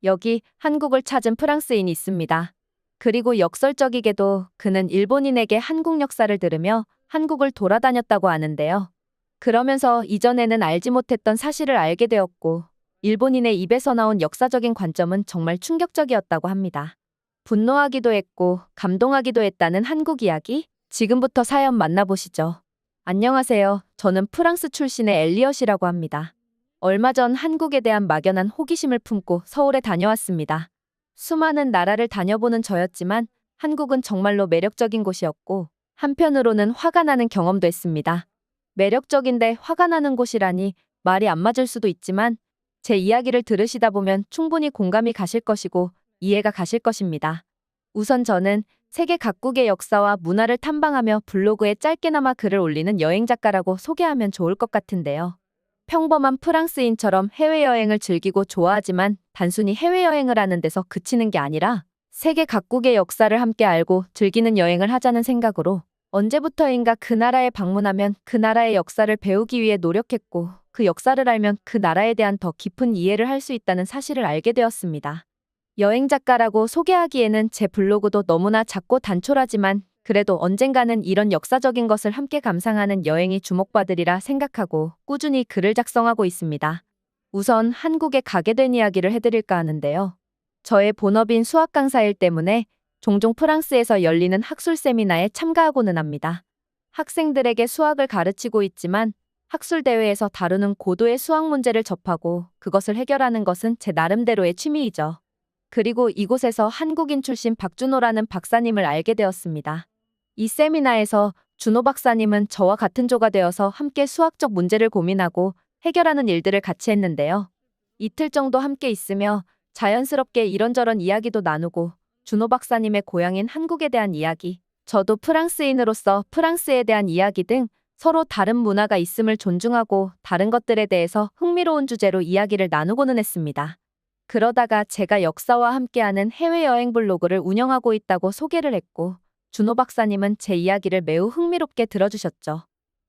여기 한국을 찾은 프랑스인이 있습니다. 그리고 역설적이게도 그는 일본인에게 한국 역사를 들으며 한국을 돌아다녔다고 하는데요. 그러면서 이전에는 알지 못했던 사실을 알게 되었고, 일본인의 입에서 나온 역사적인 관점은 정말 충격적이었다고 합니다. 분노하기도 했고, 감동하기도 했다는 한국 이야기? 지금부터 사연 만나보시죠. 안녕하세요. 저는 프랑스 출신의 엘리엇이라고 합니다. 얼마 전 한국에 대한 막연한 호기심을 품고 서울에 다녀왔습니다. 수많은 나라를 다녀보는 저였지만 한국은 정말로 매력적인 곳이었고, 한편으로는 화가 나는 경험도 했습니다. 매력적인데 화가 나는 곳이라니 말이 안 맞을 수도 있지만 제 이야기를 들으시다 보면 충분히 공감이 가실 것이고 이해가 가실 것입니다. 우선 저는 세계 각국의 역사와 문화를 탐방하며 블로그에 짧게나마 글을 올리는 여행 작가라고 소개하면 좋을 것 같은데요. 평범한 프랑스인처럼 해외여행을 즐기고 좋아하지만 단순히 해외여행을 하는 데서 그치는 게 아니라 세계 각국의 역사를 함께 알고 즐기는 여행을 하자는 생각으로 언제부터인가 그 나라에 방문하면 그 나라의 역사를 배우기 위해 노력했고 그 역사를 알면 그 나라에 대한 더 깊은 이해를 할 수 있다는 사실을 알게 되었습니다. 여행 작가라고 소개하기에는 제 블로그도 너무나 작고 단촐하지만 그래도 언젠가는 이런 역사적인 것을 함께 감상하는 여행이 주목받으리라 생각하고 꾸준히 글을 작성하고 있습니다. 우선 한국에 가게 된 이야기를 해드릴까 하는데요. 저의 본업인 수학 강사일 때문에 종종 프랑스에서 열리는 학술 세미나에 참가하고는 합니다. 학생들에게 수학을 가르치고 있지만 학술 대회에서 다루는 고도의 수학 문제를 접하고 그것을 해결하는 것은 제 나름대로의 취미이죠. 그리고 이곳에서 한국인 출신 박준호라는 박사님을 알게 되었습니다. 이 세미나에서 준호 박사님은 저와 같은 조가 되어서 함께 수학적 문제를 고민하고 해결하는 일들을 같이 했는데요. 이틀 정도 함께 있으며 자연스럽게 이런저런 이야기도 나누고 준호 박사님의 고향인 한국에 대한 이야기, 저도 프랑스인으로서 프랑스에 대한 이야기 등 서로 다른 문화가 있음을 존중하고 다른 것들에 대해서 흥미로운 주제로 이야기를 나누고는 했습니다. 그러다가 제가 역사와 함께하는 해외여행 블로그를 운영하고 있다고 소개를 했고 준호 박사님은 제 이야기를 매우 흥미롭게 들어주셨죠.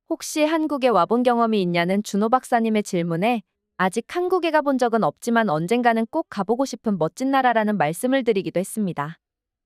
혹시 한국에 와본 경험이 있냐는 준호 박사님의 질문에 아직 한국에 가본 적은 없지만 언젠가는 꼭 가보고 싶은 멋진 나라라는 말씀을 드리기도 했습니다.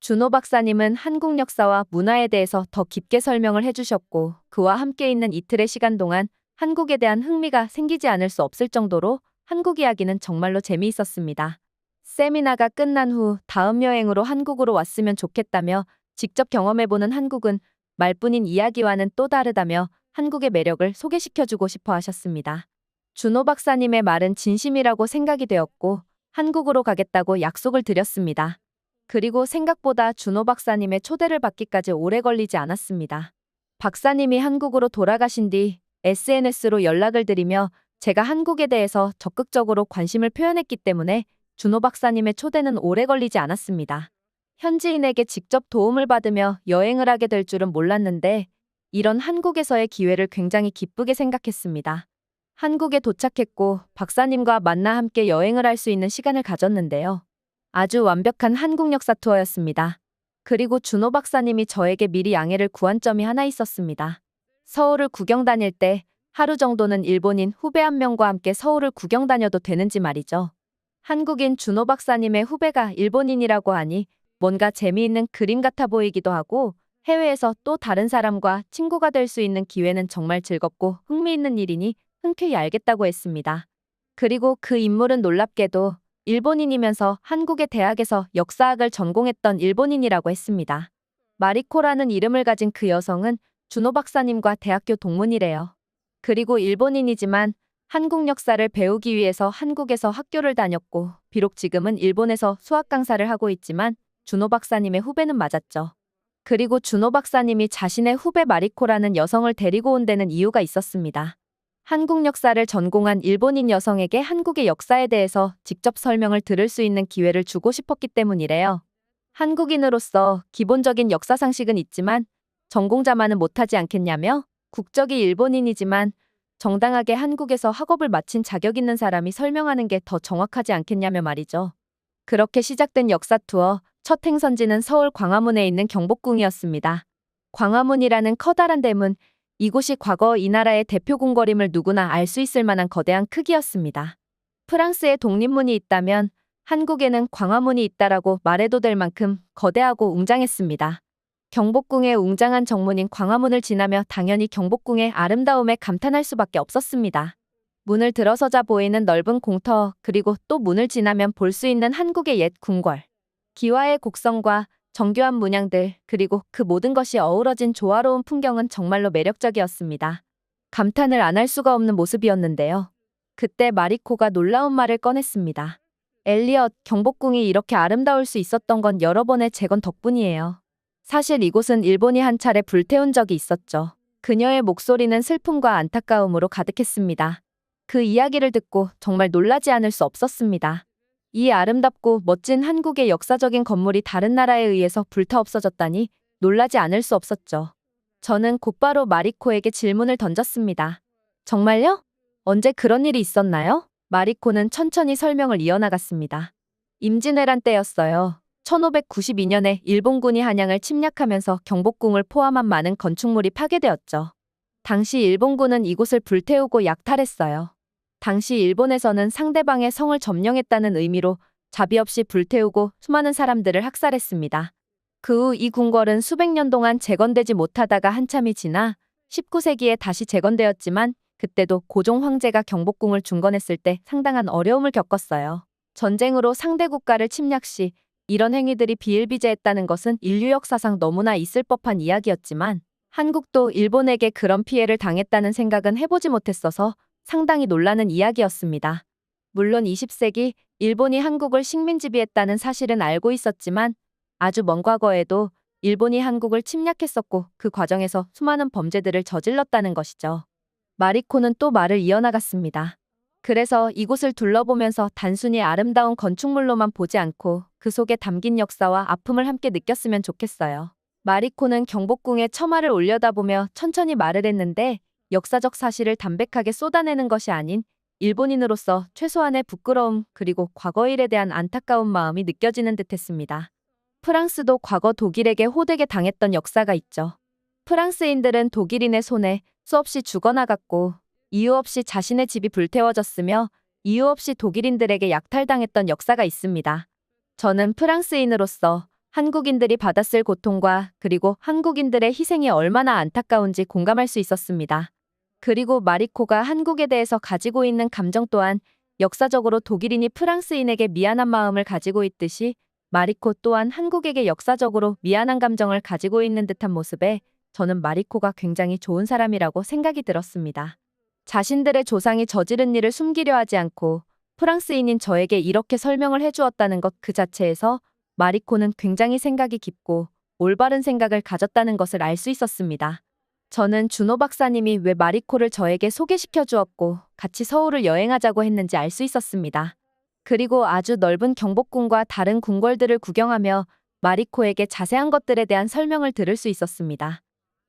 준호 박사님은 한국 역사와 문화에 대해서 더 깊게 설명을 해주셨고 그와 함께 있는 이틀의 시간 동안 한국에 대한 흥미가 생기지 않을 수 없을 정도로 한국 이야기는 정말로 재미있었습니다. 세미나가 끝난 후 다음 여행으로 한국으로 왔으면 좋겠다며 직접 경험해보는 한국은 말뿐인 이야기와는 또 다르다며 한국의 매력을 소개시켜주고 싶어 하셨습니다. 준호 박사님의 말은 진심이라고 생각이 되었고 한국으로 가겠다고 약속을 드렸습니다. 그리고 생각보다 준호 박사님의 초대를 받기까지 오래 걸리지 않았습니다. 박사님이 한국으로 돌아가신 뒤 SNS로 연락을 드리며 제가 한국에 대해서 적극적으로 관심을 표현했기 때문에 준호 박사님의 초대는 오래 걸리지 않았습니다. 현지인에게 직접 도움을 받으며 여행을 하게 될 줄은 몰랐는데 이런 한국에서의 기회를 굉장히 기쁘게 생각했습니다. 한국에 도착했고 박사님과 만나 함께 여행을 할 수 있는 시간을 가졌는데요. 아주 완벽한 한국 역사 투어였습니다. 그리고 준호 박사님이 저에게 미리 양해를 구한 점이 하나 있었습니다. 서울을 구경 다닐 때 하루 정도는 일본인 후배 한 명과 함께 서울을 구경 다녀도 되는지 말이죠. 한국인 준호 박사님의 후배가 일본인이라고 하니 뭔가 재미있는 그림 같아 보이기도 하고 해외에서 또 다른 사람과 친구가 될 수 있는 기회는 정말 즐겁고 흥미있는 일이니 흔쾌히 알겠다고 했습니다. 그리고 그 인물은 놀랍게도 일본인이면서 한국의 대학에서 역사학을 전공했던 일본인이라고 했습니다. 마리코라는 이름을 가진 그 여성은 준호 박사님과 대학교 동문이래요. 그리고 일본인이지만 한국 역사를 배우기 위해서 한국에서 학교를 다녔고 비록 지금은 일본에서 수학 강사를 하고 있지만 준호 박사님의 후배는 맞았죠. 그리고 준호 박사님이 자신의 후배 마리코라는 여성을 데리고 온 데는 이유가 있었습니다. 한국 역사를 전공한 일본인 여성에게 한국의 역사에 대해서 직접 설명을 들을 수 있는 기회를 주고 싶었기 때문이래요. 한국인으로서 기본적인 역사 상식은 있지만 전공자만은 못하지 않겠냐며 국적이 일본인이지만 정당하게 한국에서 학업을 마친 자격 있는 사람이 설명하는 게 더 정확하지 않겠냐며 말이죠. 그렇게 시작된 역사 투어 첫 행선지는 서울 광화문에 있는 경복궁이었습니다. 광화문이라는 커다란 대문, 이곳이 과거 이 나라의 대표 궁궐임을 누구나 알 수 있을 만한 거대한 크기였습니다. 프랑스에 독립문이 있다면 한국에는 광화문이 있다라고 말해도 될 만큼 거대하고 웅장했습니다. 경복궁의 웅장한 정문인 광화문을 지나며 당연히 경복궁의 아름다움에 감탄할 수밖에 없었습니다. 문을 들어서자 보이는 넓은 공터, 그리고 또 문을 지나면 볼 수 있는 한국의 옛 궁궐. 기와의 곡성과 정교한 문양들, 그리고 그 모든 것이 어우러진 조화로운 풍경은 정말로 매력적이었습니다. 감탄을 안 할 수가 없는 모습이었는데요. 그때 마리코가 놀라운 말을 꺼냈습니다. 엘리엇, 경복궁이 이렇게 아름다울 수 있었던 건 여러 번의 재건 덕분이에요. 사실 이곳은 일본이 한 차례 불태운 적이 있었죠. 그녀의 목소리는 슬픔과 안타까움으로 가득했습니다. 그 이야기를 듣고 정말 놀라지 않을 수 없었습니다. 이 아름답고 멋진 한국의 역사적인 건물이 다른 나라에 의해서 불타 없어졌다니 놀라지 않을 수 없었죠. 저는 곧바로 마리코에게 질문을 던졌습니다. 정말요? 언제 그런 일이 있었나요? 마리코는 천천히 설명을 이어나갔습니다. 임진왜란 때였어요. 1592년에 일본군이 한양을 침략하면서 경복궁을 포함한 많은 건축물이 파괴되었죠. 당시 일본군은 이곳을 불태우고 약탈했어요. 당시 일본에서는 상대방의 성을 점령했다는 의미로 자비 없이 불태우고 수많은 사람들을 학살했습니다. 그 후 이 궁궐은 수백 년 동안 재건되지 못하다가 한참이 지나 19세기에 다시 재건되었지만 그때도 고종 황제가 경복궁을 중건했을 때 상당한 어려움을 겪었어요. 전쟁으로 상대 국가를 침략 시 이런 행위들이 비일비재했다는 것은 인류 역사상 너무나 있을 법한 이야기였지만 한국도 일본에게 그런 피해를 당했다는 생각은 해보지 못했어서 상당히 놀라는 이야기였습니다. 물론 20세기 일본이 한국을 식민지배했다는 사실은 알고 있었지만 아주 먼 과거에도 일본이 한국을 침략했었고 그 과정에서 수많은 범죄들을 저질렀다는 것이죠. 마리코는 또 말을 이어나갔습니다. 그래서 이곳을 둘러보면서 단순히 아름다운 건축물로만 보지 않고 그 속에 담긴 역사와 아픔을 함께 느꼈으면 좋겠어요. 마리코는 경복궁에 처마를 올려다보며 천천히 말을 했는데 역사적 사실을 담백하게 쏟아내는 것이 아닌 일본인으로서 최소한의 부끄러움 그리고 과거 일에 대한 안타까운 마음이 느껴지는 듯했습니다. 프랑스도 과거 독일에게 호되게 당했던 역사가 있죠. 프랑스인들은 독일인의 손에 수없이 죽어나갔고 이유 없이 자신의 집이 불태워졌으며 이유 없이 독일인들에게 약탈당했던 역사가 있습니다. 저는 프랑스인으로서 한국인들이 받았을 고통과 그리고 한국인들의 희생이 얼마나 안타까운지 공감할 수 있었습니다. 그리고 마리코가 한국에 대해서 가지고 있는 감정 또한 역사적으로 독일인이 프랑스인에게 미안한 마음을 가지고 있듯이 마리코 또한 한국에게 역사적으로 미안한 감정을 가지고 있는 듯한 모습에 저는 마리코가 굉장히 좋은 사람이라고 생각이 들었습니다. 자신들의 조상이 저지른 일을 숨기려 하지 않고 프랑스인인 저에게 이렇게 설명을 해주었다는 것 그 자체에서 마리코는 굉장히 생각이 깊고 올바른 생각을 가졌다는 것을 알 수 있었습니다. 저는 준호 박사님이 왜 마리코를 저에게 소개시켜 주었고 같이 서울을 여행하자고 했는지 알 수 있었습니다. 그리고 아주 넓은 경복궁과 다른 궁궐들을 구경하며 마리코에게 자세한 것들에 대한 설명을 들을 수 있었습니다.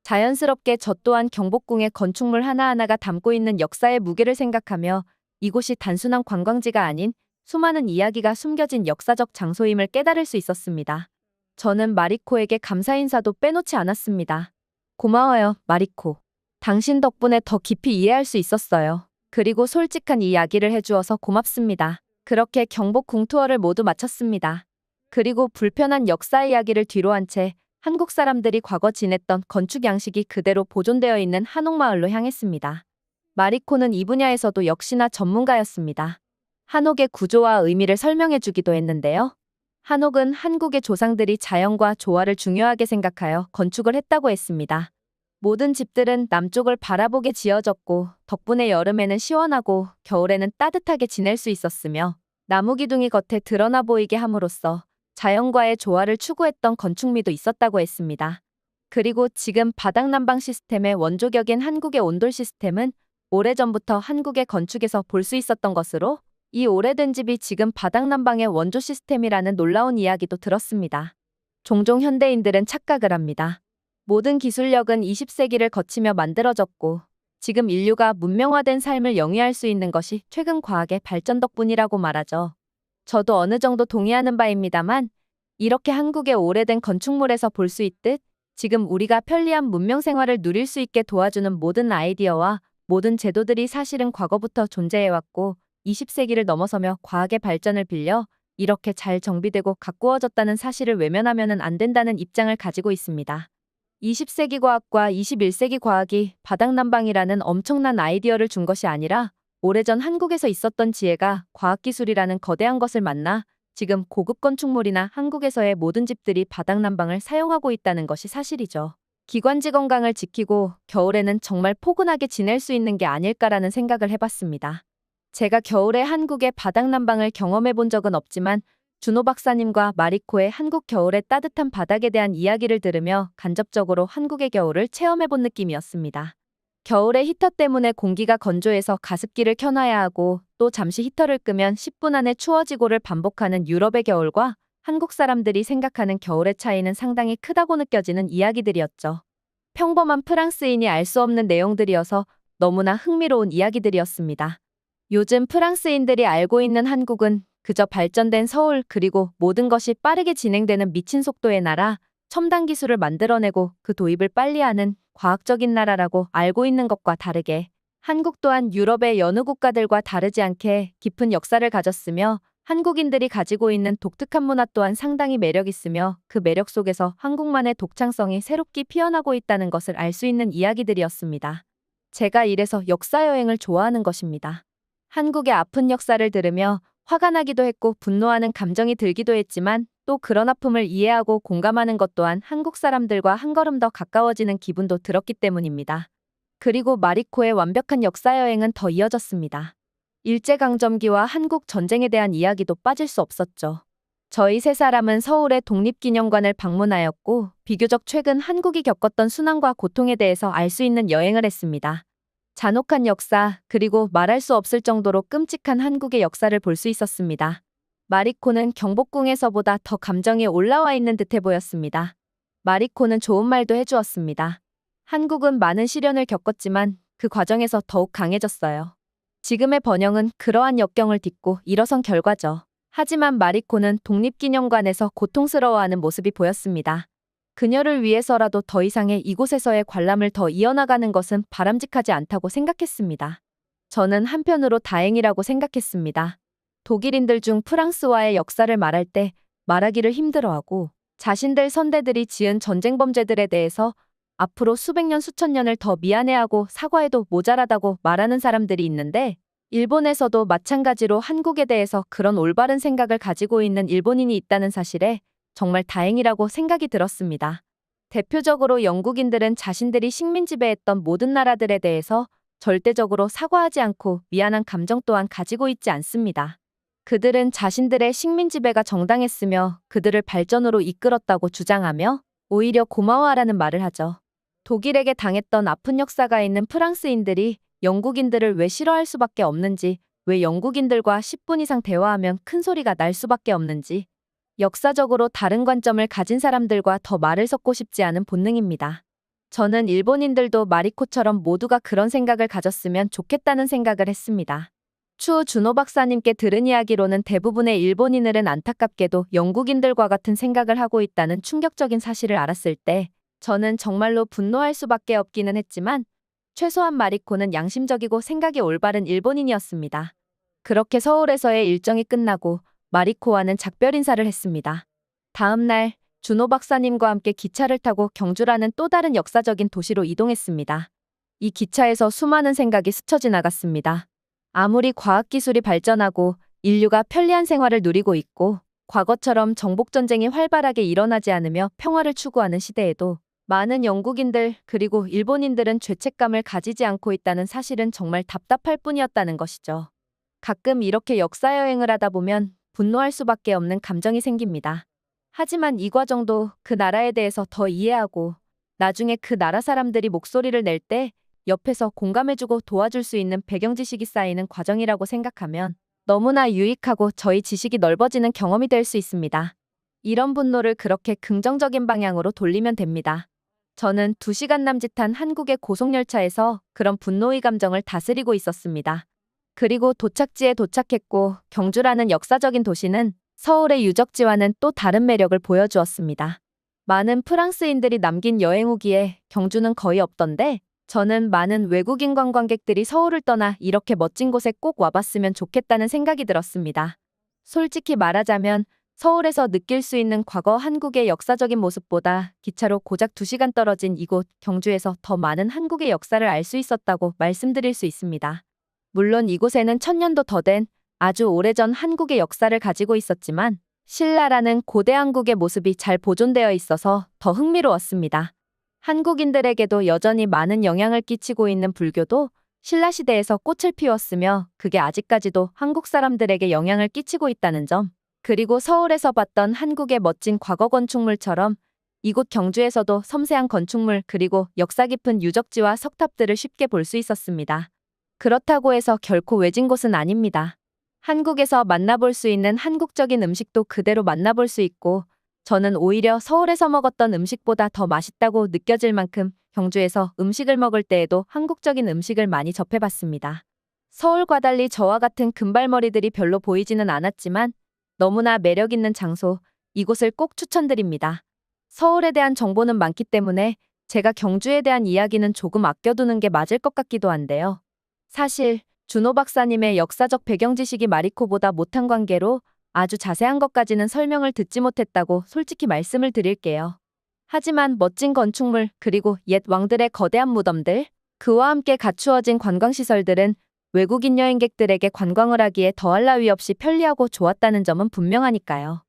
자연스럽게 저 또한 경복궁의 건축물 하나하나가 담고 있는 역사의 무게를 생각하며 이곳이 단순한 관광지가 아닌 수많은 이야기가 숨겨진 역사적 장소임을 깨달을 수 있었습니다. 저는 마리코에게 감사 인사도 빼놓지 않았습니다. 고마워요, 마리코. 당신 덕분에 더 깊이 이해할 수 있었어요. 그리고 솔직한 이야기를 해주어서 고맙습니다. 그렇게 경복궁 투어를 모두 마쳤습니다. 그리고 불편한 역사 이야기를 뒤로 한 채 한국 사람들이 과거 지냈던 건축 양식이 그대로 보존되어 있는 한옥마을로 향했습니다. 마리코는 이 분야에서도 역시나 전문가였습니다. 한옥의 구조와 의미를 설명해주기도 했는데요. 한옥은 한국의 조상들이 자연과 조화를 중요하게 생각하여 건축을 했다고 했습니다. 모든 집들은 남쪽을 바라보게 지어졌고 덕분에 여름에는 시원하고 겨울에는 따뜻하게 지낼 수 있었으며 나무 기둥이 겉에 드러나 보이게 함으로써 자연과의 조화를 추구했던 건축미도 있었다고 했습니다. 그리고 지금 바닥난방 시스템의 원조격인 한국의 온돌 시스템은 오래전부터 한국의 건축에서 볼 수 있었던 것으로 이 오래된 집이 지금 바닥난방의 원조 시스템이라는 놀라운 이야기도 들었습니다. 종종 현대인들은 착각을 합니다. 모든 기술력은 20세기를 거치며 만들어졌고 지금 인류가 문명화된 삶을 영위할 수 있는 것이 최근 과학의 발전 덕분이라고 말하죠. 저도 어느 정도 동의하는 바입니다만 이렇게 한국의 오래된 건축물에서 볼 수 있듯 지금 우리가 편리한 문명 생활을 누릴 수 있게 도와주는 모든 아이디어와 모든 제도들이 사실은 과거부터 존재해왔고 20세기를 넘어서며 과학의 발전을 빌려 이렇게 잘 정비되고 가꾸어졌다는 사실을 외면하면은 안 된다는 입장을 가지고 있습니다. 20세기 과학과 21세기 과학이 바닥난방이라는 엄청난 아이디어를 준 것이 아니라 오래전 한국에서 있었던 지혜가 과학기술이라는 거대한 것을 만나 지금 고급 건축물이나 한국에서의 모든 집들이 바닥난방을 사용하고 있다는 것이 사실이죠. 기관지 건강을 지키고 겨울에는 정말 포근하게 지낼 수 있는 게 아닐까라는 생각을 해봤습니다. 제가 겨울에 한국의 바닥난방을 경험해 본 적은 없지만 준호 박사님과 마리코의 한국 겨울의 따뜻한 바닥에 대한 이야기를 들으며 간접적으로 한국의 겨울을 체험해 본 느낌이었습니다. 겨울에 히터 때문에 공기가 건조해서 가습기를 켜놔야 하고 또 잠시 히터를 끄면 10분 안에 추워지고를 반복하는 유럽의 겨울과 한국 사람들이 생각하는 겨울의 차이는 상당히 크다고 느껴지는 이야기들이었죠. 평범한 프랑스인이 알 수 없는 내용들이어서 너무나 흥미로운 이야기들이었습니다. 요즘 프랑스인들이 알고 있는 한국은 그저 발전된 서울 그리고 모든 것이 빠르게 진행되는 미친 속도의 나라, 첨단 기술을 만들어내고 그 도입을 빨리 하는 과학적인 나라라고 알고 있는 것과 다르게 한국 또한 유럽의 여느 국가들과 다르지 않게 깊은 역사를 가졌으며 한국인들이 가지고 있는 독특한 문화 또한 상당히 매력 있으며 그 매력 속에서 한국만의 독창성이 새롭게 피어나고 있다는 것을 알 수 있는 이야기들이었습니다. 제가 이래서 역사 여행을 좋아하는 것입니다. 한국의 아픈 역사를 들으며 화가 나기도 했고 분노하는 감정이 들기도 했지만 또 그런 아픔을 이해하고 공감하는 것 또한 한국 사람들과 한 걸음 더 가까워지는 기분도 들었기 때문입니다. 그리고 마리코의 완벽한 역사 여행은 더 이어졌습니다. 일제강점기와 한국 전쟁에 대한 이야기도 빠질 수 없었죠. 저희 세 사람은 서울의 독립기념관을 방문하였고 비교적 최근 한국이 겪었던 순환과 고통에 대해서 알 수 있는 여행을 했습니다. 잔혹한 역사 그리고 말할 수 없을 정도로 끔찍한 한국의 역사를 볼 수 있었습니다. 마리코는 경복궁에서보다 더 감정이 올라와 있는 듯해 보였습니다. 마리코는 좋은 말도 해주었습니다. 한국은 많은 시련을 겪었지만 그 과정에서 더욱 강해졌어요. 지금의 번영은 그러한 역경을 딛고 일어선 결과죠. 하지만 마리코는 독립기념관에서 고통스러워하는 모습이 보였습니다. 그녀를 위해서라도 더 이상의 이곳에서의 관람을 더 이어나가는 것은 바람직하지 않다고 생각했습니다. 저는 한편으로 다행이라고 생각했습니다. 독일인들 중 프랑스와의 역사를 말할 때 말하기를 힘들어하고 자신들 선대들이 지은 전쟁 범죄들에 대해서 앞으로 수백 년 수천 년을 더 미안해하고 사과해도 모자라다고 말하는 사람들이 있는데 일본에서도 마찬가지로 한국에 대해서 그런 올바른 생각을 가지고 있는 일본인이 있다는 사실에 정말 다행이라고 생각이 들었습니다. 대표적으로 영국인들은 자신들이 식민 지배했던 모든 나라들에 대해서 절대적으로 사과하지 않고 미안한 감정 또한 가지고 있지 않습니다. 그들은 자신들의 식민 지배가 정당했으며 그들을 발전으로 이끌었다고 주장하며 오히려 고마워하라는 말을 하죠. 독일에게 당했던 아픈 역사가 있는 프랑스인들이 영국인들을 왜 싫어할 수밖에 없는지, 왜 영국인들과 10분 이상 대화하면 큰 소리가 날 수밖에 없는지, 역사적으로 다른 관점을 가진 사람들과 더 말을 섞고 싶지 않은 본능입니다. 저는 일본인들도 마리코처럼 모두가 그런 생각을 가졌으면 좋겠다는 생각을 했습니다. 추 준호 박사님께 들은 이야기로는 대부분의 일본인들은 안타깝게도 영국인들과 같은 생각을 하고 있다는 충격적인 사실을 알았을 때 저는 정말로 분노할 수밖에 없기는 했지만 최소한 마리코는 양심적이고 생각이 올바른 일본인이었습니다. 그렇게 서울에서의 일정이 끝나고 마리코와는 작별 인사를 했습니다. 다음 날 준호 박사님과 함께 기차를 타고 경주라는 또 다른 역사적인 도시로 이동했습니다. 이 기차에서 수많은 생각이 스쳐 지나갔습니다. 아무리 과학기술이 발전하고 인류가 편리한 생활을 누리고 있고 과거처럼 정복전쟁이 활발하게 일어나지 않으며 평화를 추구하는 시대에도 많은 영국인들 그리고 일본인들은 죄책감을 가지지 않고 있다는 사실은 정말 답답할 뿐이었다는 것이죠. 가끔 이렇게 역사여행을 하다 보면 분노할 수밖에 없는 감정이 생깁니다. 하지만 이 과정도 그 나라에 대해서 더 이해하고 나중에 그 나라 사람들이 목소리를 낼 때 옆에서 공감해주고 도와줄 수 있는 배경 지식이 쌓이는 과정이라고 생각하면 너무나 유익하고 저희 지식이 넓어지는 경험이 될 수 있습니다. 이런 분노를 그렇게 긍정적인 방향으로 돌리면 됩니다. 저는 2시간 남짓한 한국의 고속열차에서 그런 분노의 감정을 다스리고 있었습니다. 그리고 도착지에 도착했고 경주라는 역사적인 도시는 서울의 유적지와는 또 다른 매력을 보여주었습니다. 많은 프랑스인들이 남긴 여행 후기에 경주는 거의 없던데 저는 많은 외국인 관광객들이 서울을 떠나 이렇게 멋진 곳에 꼭 와봤으면 좋겠다는 생각이 들었습니다. 솔직히 말하자면 서울에서 느낄 수 있는 과거 한국의 역사적인 모습보다 기차로 고작 2시간 떨어진 이곳 경주에서 더 많은 한국의 역사를 알 수 있었다고 말씀드릴 수 있습니다. 물론 이곳에는 1000년도 더 된 아주 오래전 한국의 역사를 가지고 있었지만 신라라는 고대 한국의 모습이 잘 보존되어 있어서 더 흥미로웠습니다. 한국인들에게도 여전히 많은 영향을 끼치고 있는 불교도 신라시대에서 꽃을 피웠으며 그게 아직까지도 한국 사람들에게 영향을 끼치고 있다는 점, 그리고 서울에서 봤던 한국의 멋진 과거 건축물처럼 이곳 경주에서도 섬세한 건축물 그리고 역사 깊은 유적지와 석탑들을 쉽게 볼 수 있었습니다. 그렇다고 해서 결코 외진 곳은 아닙니다. 한국에서 만나볼 수 있는 한국적인 음식도 그대로 만나볼 수 있고 저는 오히려 서울에서 먹었던 음식보다 더 맛있다고 느껴질 만큼 경주에서 음식을 먹을 때에도 한국적인 음식을 많이 접해봤습니다. 서울과 달리 저와 같은 금발머리들이 별로 보이지는 않았지만 너무나 매력 있는 장소, 이곳을 꼭 추천드립니다. 서울에 대한 정보는 많기 때문에 제가 경주에 대한 이야기는 조금 아껴두는 게 맞을 것 같기도 한데요. 사실 준호 박사님의 역사적 배경 지식이 마리코보다 못한 관계로 아주 자세한 것까지는 설명을 듣지 못했다고 솔직히 말씀을 드릴게요. 하지만 멋진 건축물 그리고 옛 왕들의 거대한 무덤들, 그와 함께 갖추어진 관광시설들은 외국인 여행객들에게 관광을 하기에 더할 나위 없이 편리하고 좋았다는 점은 분명하니까요.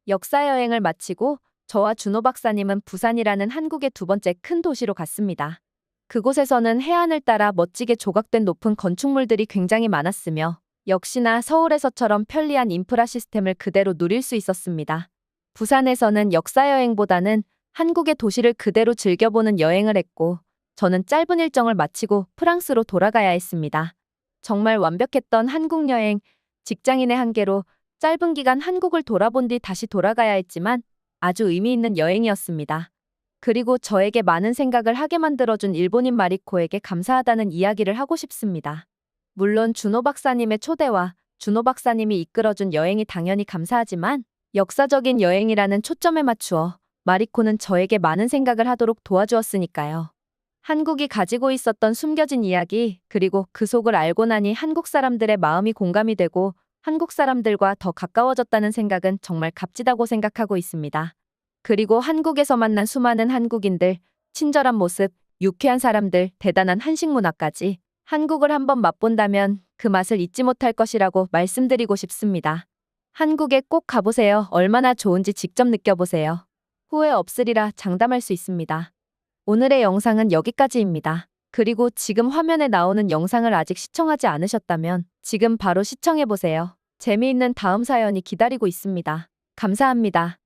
역사 여행을 마치고 저와 준호 박사님은 부산이라는 한국의 2번째 큰 도시로 갔습니다. 그곳에서는 해안을 따라 멋지게 조각된 높은 건축물들이 굉장히 많았으며 역시나 서울에서처럼 편리한 인프라 시스템을 그대로 누릴 수 있었습니다. 부산에서는 역사 여행보다는 한국의 도시를 그대로 즐겨보는 여행을 했고 저는 짧은 일정을 마치고 프랑스로 돌아가야 했습니다. 정말 완벽했던 한국 여행, 직장인의 한계로 짧은 기간 한국을 돌아본 뒤 다시 돌아가야 했지만 아주 의미 있는 여행이었습니다. 그리고 저에게 많은 생각을 하게 만들어준 일본인 마리코에게 감사하다는 이야기를 하고 싶습니다. 물론 준호 박사님의 초대와 준호 박사님이 이끌어준 여행이 당연히 감사하지만 역사적인 여행이라는 초점에 맞추어 마리코는 저에게 많은 생각을 하도록 도와주었으니까요. 한국이 가지고 있었던 숨겨진 이야기, 그리고 그 속을 알고 나니 한국 사람들의 마음이 공감이 되고 한국 사람들과 더 가까워졌다는 생각은 정말 값지다고 생각하고 있습니다. 그리고 한국에서 만난 수많은 한국인들, 친절한 모습, 유쾌한 사람들, 대단한 한식 문화까지 한국을 한번 맛본다면 그 맛을 잊지 못할 것이라고 말씀드리고 싶습니다. 한국에 꼭 가보세요. 얼마나 좋은지 직접 느껴보세요. 후회 없으리라 장담할 수 있습니다. 오늘의 영상은 여기까지입니다. 그리고 지금 화면에 나오는 영상을 아직 시청하지 않으셨다면 지금 바로 시청해보세요. 재미있는 다음 사연이 기다리고 있습니다. 감사합니다.